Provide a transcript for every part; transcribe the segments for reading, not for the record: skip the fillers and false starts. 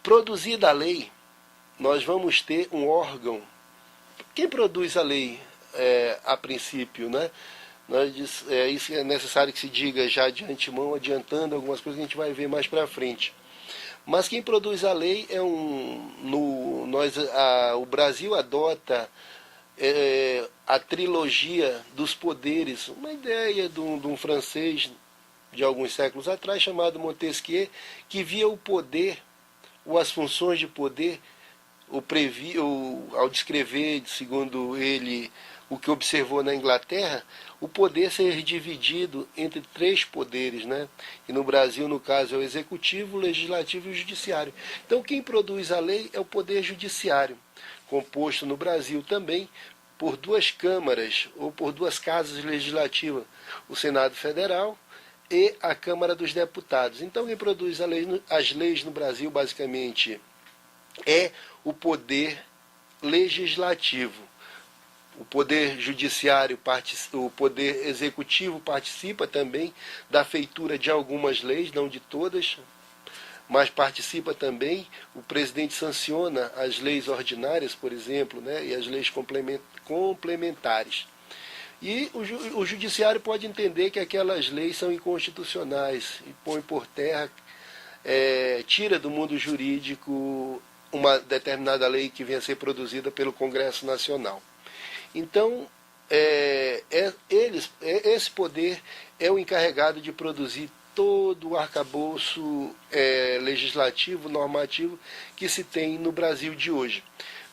Produzida a lei, nós vamos ter um órgão. Quem produz a lei, a princípio, né? Isso é necessário que se diga já de antemão, adiantando algumas coisas que a gente vai ver mais para frente. Mas quem produz a lei é o Brasil adota a trilogia dos poderes, uma ideia de um francês de alguns séculos atrás, chamado Montesquieu, que via o poder, ou as funções de poder, ao descrever, segundo ele, o que observou na Inglaterra, o poder ser dividido entre três poderes, né? E no Brasil, no caso, é o executivo, o legislativo e o judiciário. Então, quem produz a lei é o poder judiciário, composto no Brasil também por duas câmaras, ou por duas casas legislativas, o Senado Federal e a Câmara dos Deputados. Então, quem produz as leis no Brasil, basicamente, é o poder legislativo. O poder judiciário, o poder executivo participa também da feitura de algumas leis, não de todas, mas participa também. O presidente sanciona as leis ordinárias, por exemplo, né, e as leis complementares. E o judiciário pode entender que aquelas leis são inconstitucionais e põe por terra, tira do mundo jurídico uma determinada lei que venha a ser produzida pelo Congresso Nacional. Então, esse poder é o encarregado de produzir todo o arcabouço legislativo, normativo que se tem no Brasil de hoje.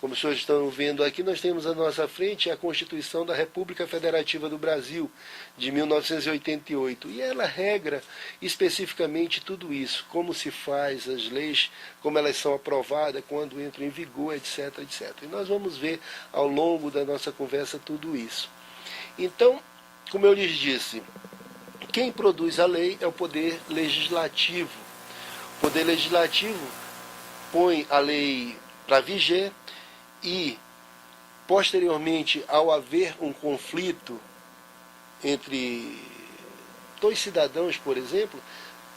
Como os senhores estão vendo aqui, nós temos à nossa frente a Constituição da República Federativa do Brasil, de 1988. E ela regra especificamente tudo isso, como se faz as leis, como elas são aprovadas, quando entram em vigor, etc, etc. E nós vamos ver ao longo da nossa conversa tudo isso. Então, como eu lhes disse, quem produz a lei é o Poder Legislativo. O Poder Legislativo põe a lei para viger e, posteriormente, ao haver um conflito entre dois cidadãos, por exemplo,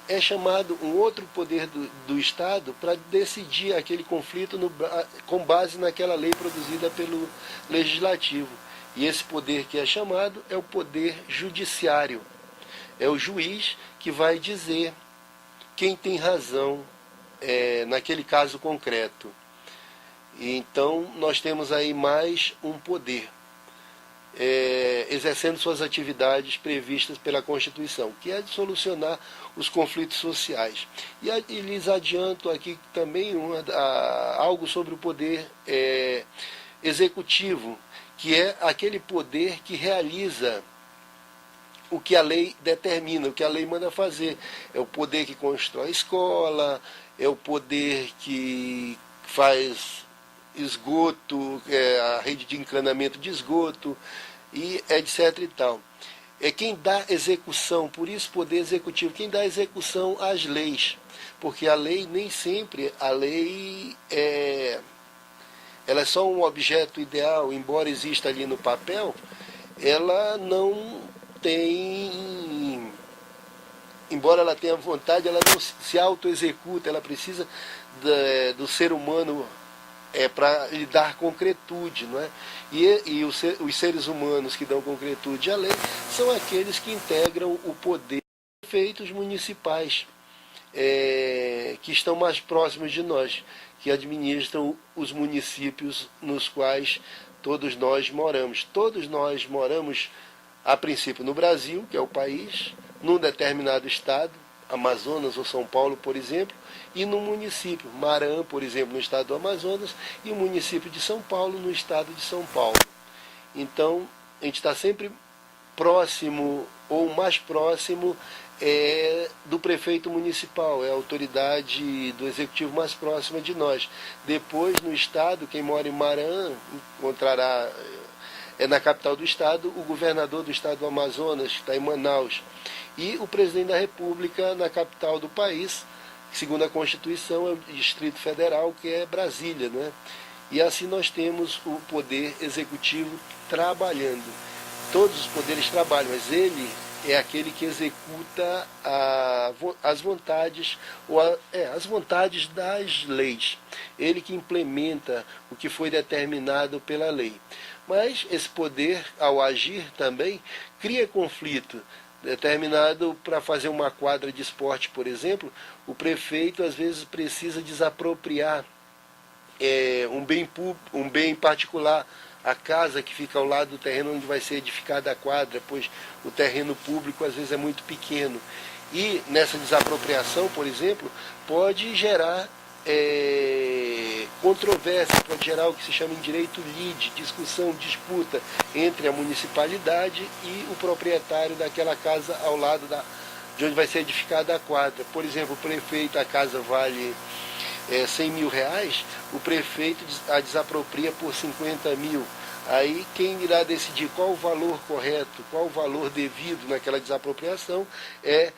é chamado um outro poder do Estado para decidir aquele conflito com base naquela lei produzida pelo Legislativo. E esse poder que é chamado é o Poder Judiciário. É o juiz que vai dizer quem tem razão naquele caso concreto. Então, nós temos aí mais um poder, exercendo suas atividades previstas pela Constituição, que é de solucionar os conflitos sociais. E lhes adianto aqui também algo sobre o poder executivo, que é aquele poder que realiza o que a lei determina, o que a lei manda fazer. É o poder que constrói escola, é o poder que faz esgoto, a rede de encanamento de esgoto, e etc e tal. É quem dá execução, por isso poder executivo, quem dá execução às leis, porque a lei nem sempre, ela é só um objeto ideal, embora exista ali no papel, ela não tem, embora ela tenha vontade, ela não se auto-executa, ela precisa do ser humano para lhe dar concretude, não é? E os seres humanos que dão concretude à lei são aqueles que integram o poder dos prefeitos municipais, que estão mais próximos de nós, que administram os municípios nos quais todos nós moramos. Todos nós moramos, a princípio, no Brasil, que é o país, num determinado estado, Amazonas ou São Paulo, por exemplo, e no município, Maranhão, por exemplo, no estado do Amazonas, e o município de São Paulo, no estado de São Paulo. Então, a gente está sempre próximo, ou mais próximo, do prefeito municipal, é a autoridade do executivo mais próxima de nós. Depois, no estado, quem mora em Maranhão encontrará, na capital do estado, o governador do estado do Amazonas, que está em Manaus, e o presidente da República na capital do país, que, segundo a Constituição, é o Distrito Federal, que é Brasília, né? E assim nós temos o poder executivo trabalhando. Todos os poderes trabalham, mas ele é aquele que executa as vontades, as vontades das leis. Ele que implementa o que foi determinado pela lei. Mas esse poder, ao agir também, cria conflito. Determinado para fazer uma quadra de esporte, por exemplo, o prefeito às vezes precisa desapropriar um bem particular, a casa que fica ao lado do terreno onde vai ser edificada a quadra, pois o terreno público às vezes é muito pequeno. E nessa desapropriação, por exemplo, pode gerar controvérsia, pode gerar o que se chama em direito lide, discussão, disputa entre a municipalidade e o proprietário daquela casa ao lado de onde vai ser edificada a quadra. Por exemplo, o prefeito, a casa vale 100 mil reais, o prefeito a desapropria por 50 mil. Aí quem irá decidir qual o valor correto, qual o valor devido naquela desapropriação é,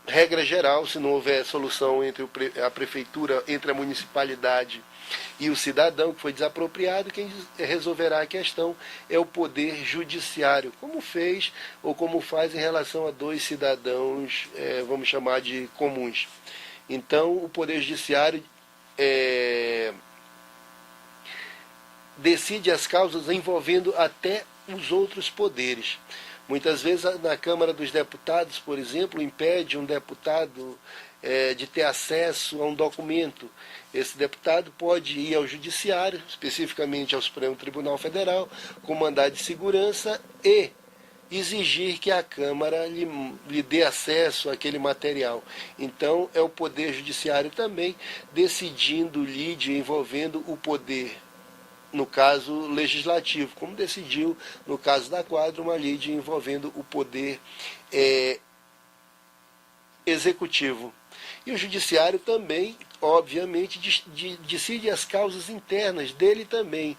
regra geral, se não houver solução entre a prefeitura, entre a municipalidade e o cidadão que foi desapropriado, quem resolverá a questão é o poder judiciário, como fez ou como faz em relação a dois cidadãos, vamos chamar de comuns. Então, o Poder Judiciário decide as causas envolvendo até os outros poderes. Muitas vezes, na Câmara dos Deputados, por exemplo, impede um deputado de ter acesso a um documento. Esse deputado pode ir ao Judiciário, especificamente ao Supremo Tribunal Federal, com mandado de segurança e exigir que a Câmara lhe dê acesso àquele material. Então, é o Poder Judiciário também decidindo lide envolvendo o poder, no caso legislativo, como decidiu no caso da quadra, uma lide envolvendo o poder executivo. E o Judiciário também, obviamente, decide as causas internas dele também.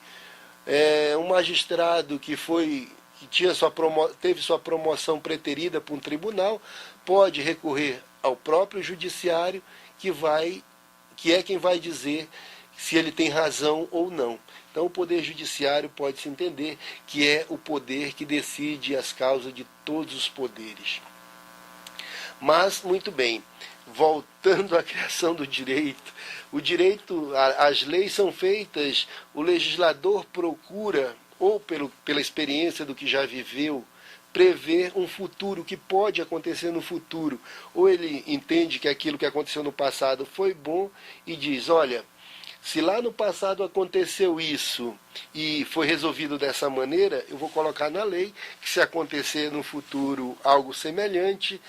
Um magistrado que teve sua promoção preterida por um tribunal, pode recorrer ao próprio judiciário, que é quem vai dizer se ele tem razão ou não. Então o Poder Judiciário pode-se entender que é o poder que decide as causas de todos os poderes. Mas, muito bem, voltando à criação do direito, as leis são feitas, o legislador procura, ou pela experiência do que já viveu, prever um futuro, o que pode acontecer no futuro. Ou ele entende que aquilo que aconteceu no passado foi bom e diz, olha, se lá no passado aconteceu isso e foi resolvido dessa maneira, eu vou colocar na lei que se acontecer no futuro algo semelhante,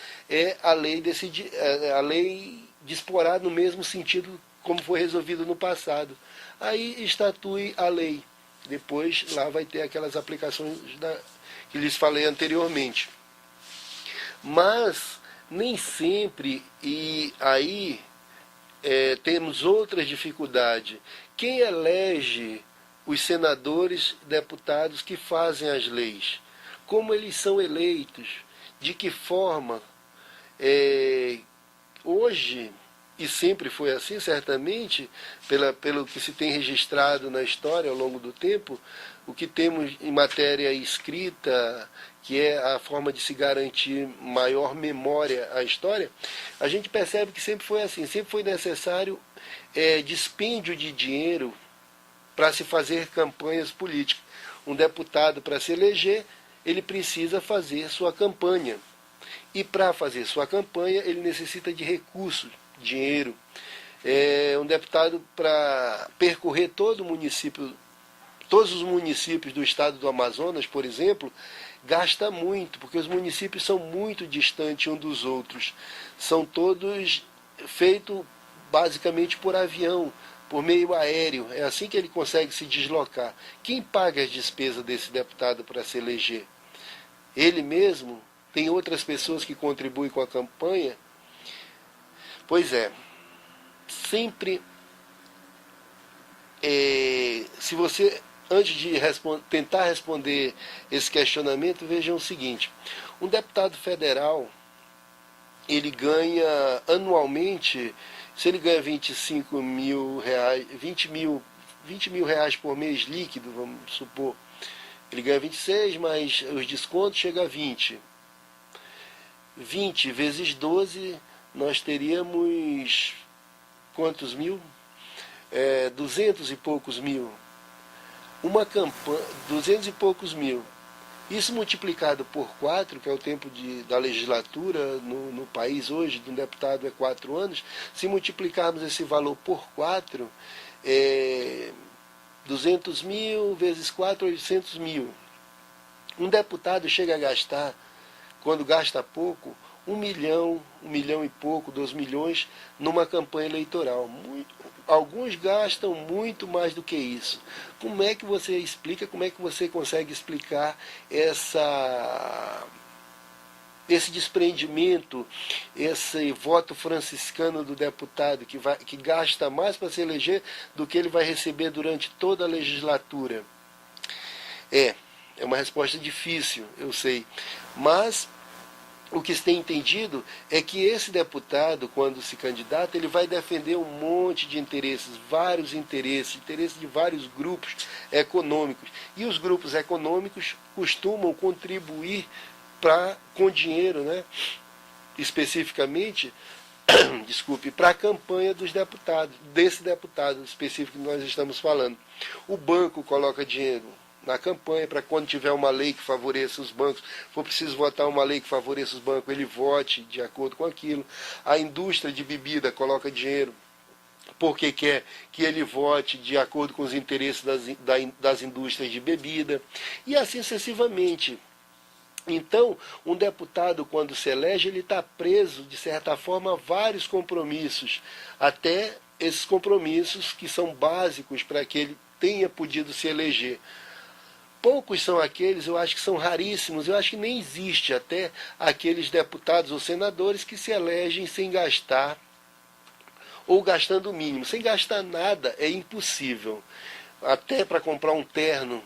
a lei disporá no mesmo sentido como foi resolvido no passado. Aí estatui a lei. Depois lá vai ter aquelas aplicações que lhes falei anteriormente. Mas nem sempre, e aí temos outras dificuldades. Quem elege os senadores, deputados que fazem as leis? Como eles são eleitos? De que forma? Hoje, e sempre foi assim, certamente, pelo que se tem registrado na história ao longo do tempo, o que temos em matéria escrita, que é a forma de se garantir maior memória à história, a gente percebe que sempre foi assim, sempre foi necessário dispêndio de dinheiro para se fazer campanhas políticas. Um deputado, para se eleger, ele precisa fazer sua campanha. E para fazer sua campanha, ele necessita de recursos, dinheiro. Um deputado, para percorrer todo o município, todos os municípios do estado do Amazonas, por exemplo, gasta muito, porque os municípios são muito distantes uns dos outros. São todos feitos basicamente por avião, por meio aéreo. É assim que ele consegue se deslocar. Quem paga as despesas desse deputado para se eleger? Ele mesmo? Tem outras pessoas que contribuem com a campanha? Pois é, sempre, se você, antes de tentar responder esse questionamento, vejam o seguinte: um deputado federal, ele ganha anualmente, se ele ganha 25 mil reais, 20 mil reais por mês líquido, vamos supor, ele ganha 26, mas os descontos chegam a 20. 20 vezes 12, nós teríamos quantos mil? 200 e poucos mil. Uma campanha, 200 e poucos mil. Isso multiplicado por 4, que é o tempo da legislatura no país hoje, de um deputado é 4 anos, se multiplicarmos esse valor por 4, 200 mil vezes 4, 800 mil. Um deputado chega a gastar, quando gasta pouco, 1 milhão e pouco, 2 milhões, numa campanha eleitoral. Alguns gastam muito mais do que isso. Como é que você explica, como é que você consegue explicar esse desprendimento, esse voto franciscano do deputado que gasta mais para se eleger do que ele vai receber durante toda a legislatura? É uma resposta difícil, eu sei, mas o que se tem entendido é que esse deputado, quando se candidata, ele vai defender um monte de interesses, vários interesses de vários grupos econômicos. E os grupos econômicos costumam contribuir com dinheiro, né? Especificamente, desculpe, para a campanha dos deputados, desse deputado específico que nós estamos falando. O banco coloca dinheiro na campanha, para quando tiver uma lei que favoreça os bancos, for preciso votar uma lei que favoreça os bancos, ele vote de acordo com aquilo. A indústria de bebida coloca dinheiro porque quer que ele vote de acordo com os interesses das indústrias de bebida, e assim sucessivamente. Então, um deputado, quando se elege, ele está preso, de certa forma, a vários compromissos, até esses compromissos que são básicos para que ele tenha podido se eleger. Poucos são aqueles, eu acho que são raríssimos, eu acho que nem existe até aqueles deputados ou senadores que se elegem sem gastar, ou gastando o mínimo. Sem gastar nada é impossível. Até para comprar um terno,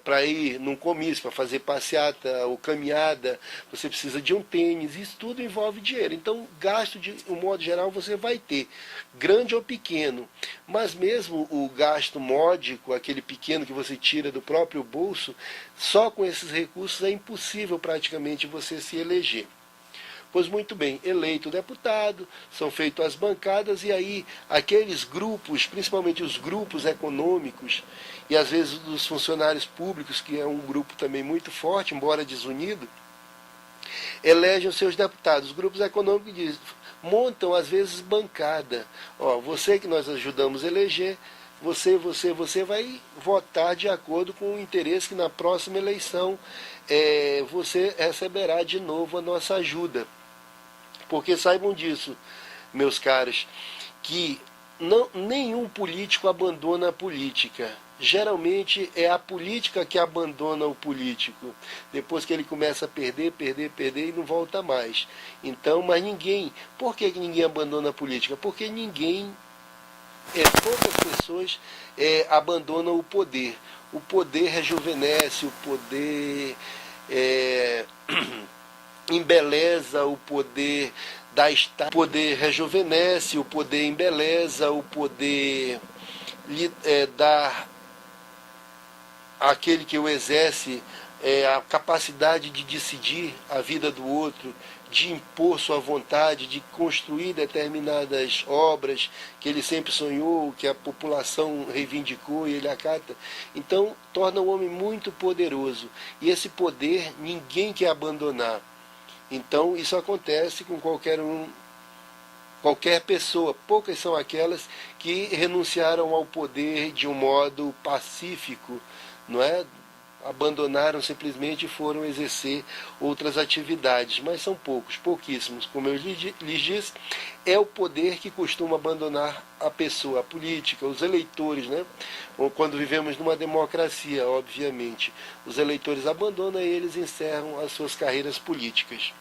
para ir num comício, para fazer passeata ou caminhada, você precisa de um tênis, isso tudo envolve dinheiro. Então, gasto de um modo geral você vai ter, grande ou pequeno, mas mesmo o gasto módico, aquele pequeno que você tira do próprio bolso, só com esses recursos é impossível praticamente você se eleger. Pois muito bem, eleito o deputado, são feitas as bancadas, e aí aqueles grupos, principalmente os grupos econômicos, e às vezes dos funcionários públicos, que é um grupo também muito forte, embora desunido, elegem os seus deputados. Os grupos econômicos montam às vezes bancada. Você que nós ajudamos a eleger, você vai votar de acordo com o interesse que na próxima eleição você receberá de novo a nossa ajuda. Porque saibam disso, meus caros, que nenhum político abandona a política. Geralmente é a política que abandona o político. Depois que ele começa a perder e não volta mais. Então, mas ninguém... Por que ninguém abandona a política? Porque poucas pessoas abandonam o poder. O poder rejuvenesce, o poder embeleza, o poder o poder rejuvenesce, o poder embeleza, o poder dá àquele que o exerce a capacidade de decidir a vida do outro, de impor sua vontade, de construir determinadas obras que ele sempre sonhou, que a população reivindicou e ele acata. Então, torna o homem muito poderoso. E esse poder ninguém quer abandonar. Então, isso acontece com qualquer pessoa. Poucas são aquelas que renunciaram ao poder de um modo pacífico, não é? Abandonaram simplesmente e foram exercer outras atividades, mas são pouquíssimos. Como eu lhes disse, é o poder que costuma abandonar a pessoa, a política, os eleitores, né? Quando vivemos numa democracia, obviamente, os eleitores abandonam e eles encerram as suas carreiras políticas.